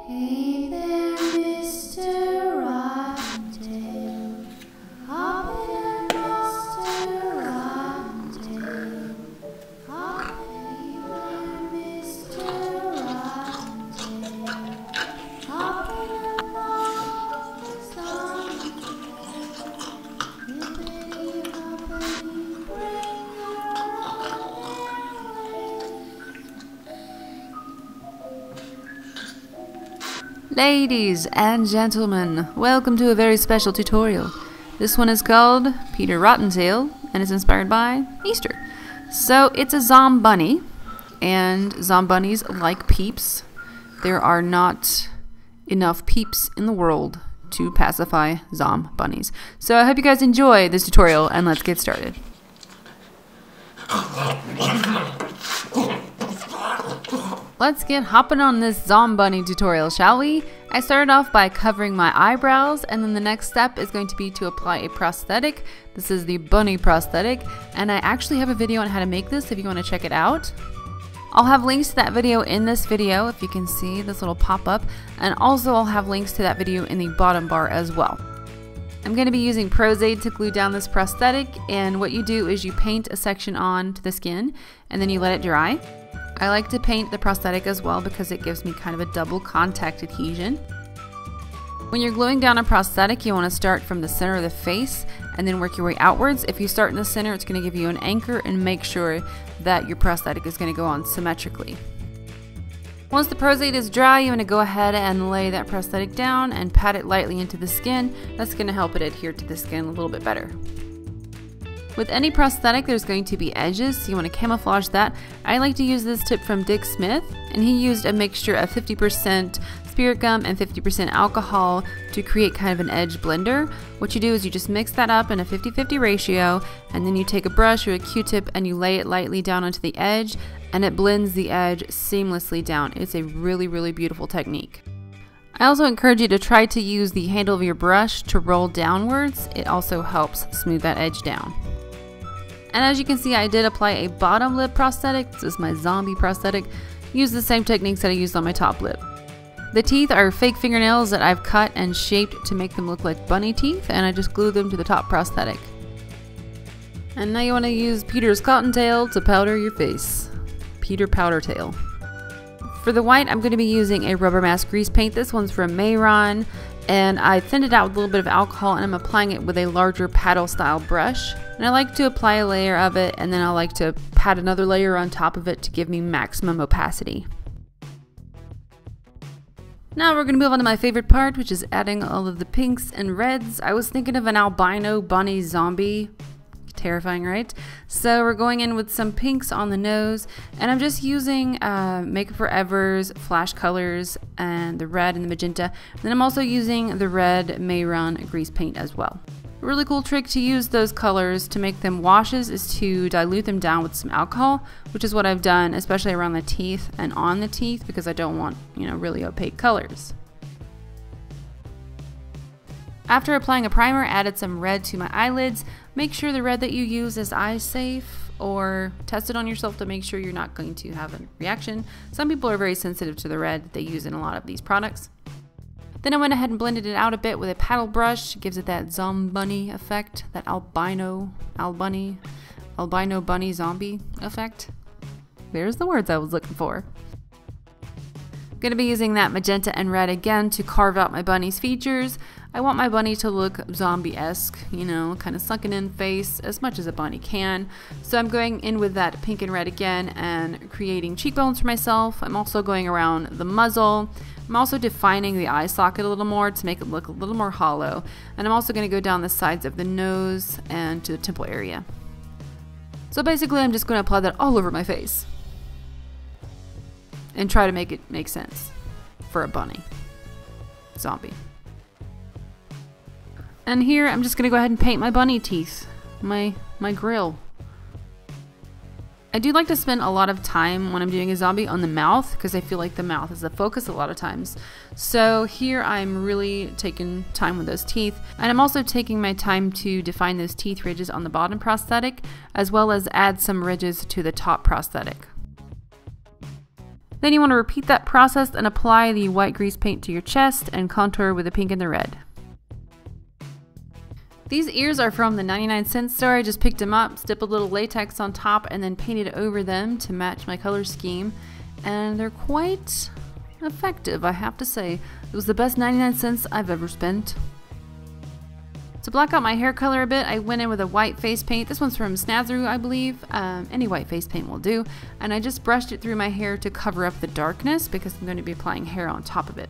Hey there, Mr. Rottentail. Hop in, Mr. Rottentail. Hop in, Mr. Rottentail. Hop in along the zombie trail. Hippity hoppity, bring her on. Ladies and gentlemen, welcome to a very special tutorial. This one is called Peter Rottentail and it's inspired by Easter. So it's a ZOM-BUNNY, and ZOM-BUNNYs like peeps. There are not enough peeps in the world to pacify ZOM-BUNNYs. So I hope you guys enjoy this tutorial and let's get started. Let's get hopping on this ZOM-BUNNY tutorial, shall we? I started off by covering my eyebrows, and then the next step is going to be to apply a prosthetic. This is the bunny prosthetic, and I actually have a video on how to make this if you want to check it out. I'll have links to that video in this video if you can see this little pop-up, and also I'll have links to that video in the bottom bar as well. I'm going to be using Pros-Aid to glue down this prosthetic, and what you do is you paint a section onto the skin and then you let it dry. I like to paint the prosthetic as well because it gives me kind of a double contact adhesion. When you're gluing down a prosthetic, you want to start from the center of the face and then work your way outwards. If you start in the center, it's going to give you an anchor and make sure that your prosthetic is going to go on symmetrically. Once the Pros-Aid is dry, you want to go ahead and lay that prosthetic down and pat it lightly into the skin. That's going to help it adhere to the skin a little bit better. With any prosthetic, there's going to be edges, so you want to camouflage that. I like to use this tip from Dick Smith, and he used a mixture of 50% spirit gum and 50% alcohol to create kind of an edge blender. What you do is you just mix that up in a 50-50 ratio, and then you take a brush or a Q-tip and you lay it lightly down onto the edge, and it blends the edge seamlessly down. It's a really, really beautiful technique. I also encourage you to try to use the handle of your brush to roll downwards. It also helps smooth that edge down. And as you can see, I did apply a bottom lip prosthetic. This is my zombie prosthetic. Use the same techniques that I used on my top lip. The teeth are fake fingernails that I've cut and shaped to make them look like bunny teeth, and I just glued them to the top prosthetic. And now you want to use Peter's cottontail to powder your face. Peter Powdertail. For the white, I'm going to be using a rubber mask grease paint. This one's from Mayron, and I thinned it out with a little bit of alcohol, and I'm applying it with a larger paddle style brush. And I like to apply a layer of it, and then I like to pat another layer on top of it to give me maximum opacity. Now we're going to move on to my favorite part, which is adding all of the pinks and reds. I was thinking of an albino bunny zombie. Terrifying, right? So we're going in with some pinks on the nose, and I'm just using Makeup Forever's Flash Colors and the red and the magenta. And then I'm also using the red Mayron grease paint as well. A really cool trick to use those colors to make them washes is to dilute them down with some alcohol, which is what I've done, especially around the teeth and on the teeth, because I don't want, really opaque colors. After applying a primer, I added some red to my eyelids. Make sure the red that you use is eye safe, or test it on yourself to make sure you're not going to have a reaction. Some people are very sensitive to the red that they use in a lot of these products. Then I went ahead and blended it out a bit with a paddle brush. It gives it that ZOM-BUNNY effect, that albino bunny zombie effect. There's the words I was looking for. I'm going to be using that magenta and red again to carve out my bunny's features. I want my bunny to look zombie-esque, kind of sunken in face as much as a bunny can. So I'm going in with that pink and red again and creating cheekbones for myself. I'm also going around the muzzle. I'm also defining the eye socket a little more to make it look a little more hollow. And I'm also going to go down the sides of the nose and to the temple area. So basically I'm just going to apply that all over my face and try to make it make sense for a bunny zombie. And here I'm just gonna go ahead and paint my bunny teeth, my grill. I do like to spend a lot of time when I'm doing a zombie on the mouth because I feel like the mouth is the focus a lot of times. So here I'm really taking time with those teeth, and I'm also taking my time to define those teeth ridges on the bottom prosthetic as well as add some ridges to the top prosthetic. Then you want to repeat that process and apply the white grease paint to your chest and contour with the pink and the red. These ears are from the 99-cent store. I just picked them up, stippled a little latex on top, and then painted over them to match my color scheme. And they're quite effective, I have to say. It was the best 99 cents I've ever spent. To black out my hair color a bit, I went in with a white face paint. This one's from Snazaroo, I believe. Any white face paint will do. And I just brushed it through my hair to cover up the darkness because I'm going to be applying hair on top of it.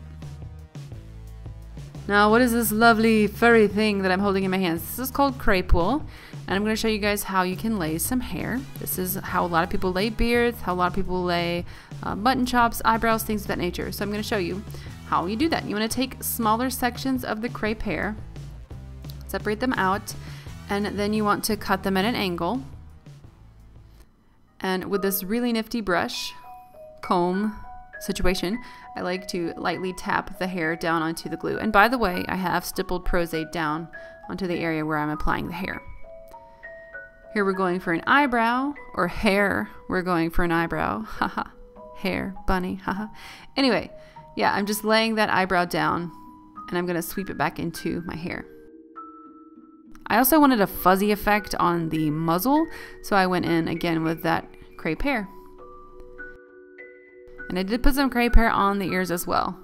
Now, what is this lovely furry thing that I'm holding in my hands? This is called crepe wool, and I'm going to show you guys how you can lay some hair. This is how a lot of people lay beards, how a lot of people lay button chops, eyebrows, things of that nature. So I'm going to show you how you do that. You want to take smaller sections of the crepe hair, separate them out, and then you want to cut them at an angle. And with this really nifty brush, comb situation, I like to lightly tap the hair down onto the glue. And by the way, I have stippled Prozade down onto the area where I'm applying the hair. Here we're going for an eyebrow, or hair, we're going for an eyebrow. Haha. Hair, bunny, haha. Anyway, yeah, I'm just laying that eyebrow down and I'm gonna sweep it back into my hair. I also wanted a fuzzy effect on the muzzle, so I went in again with that crepe hair. And I did put some crepe hair on the ears as well.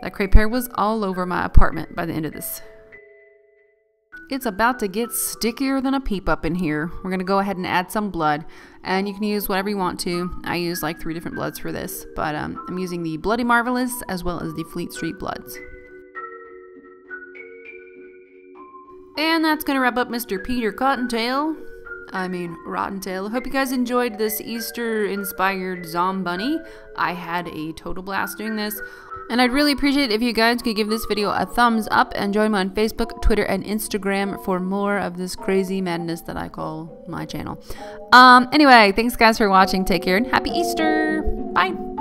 That crepe hair was all over my apartment by the end of this. It's about to get stickier than a peep up in here. We're going to go ahead and add some blood. And you can use whatever you want to. I use like 3 different bloods for this. But I'm using the Bloody Marvelous as well as the Fleet Street bloods. And that's going to wrap up Mr. Peter Cottontail. Rottentail. Hope you guys enjoyed this Easter-inspired ZOM-BUNNY. I had a total blast doing this. And I'd really appreciate it if you guys could give this video a thumbs up and join me on Facebook, Twitter, and Instagram for more of this crazy madness that I call my channel. Anyway, thanks guys for watching. Take care and happy Easter. Bye.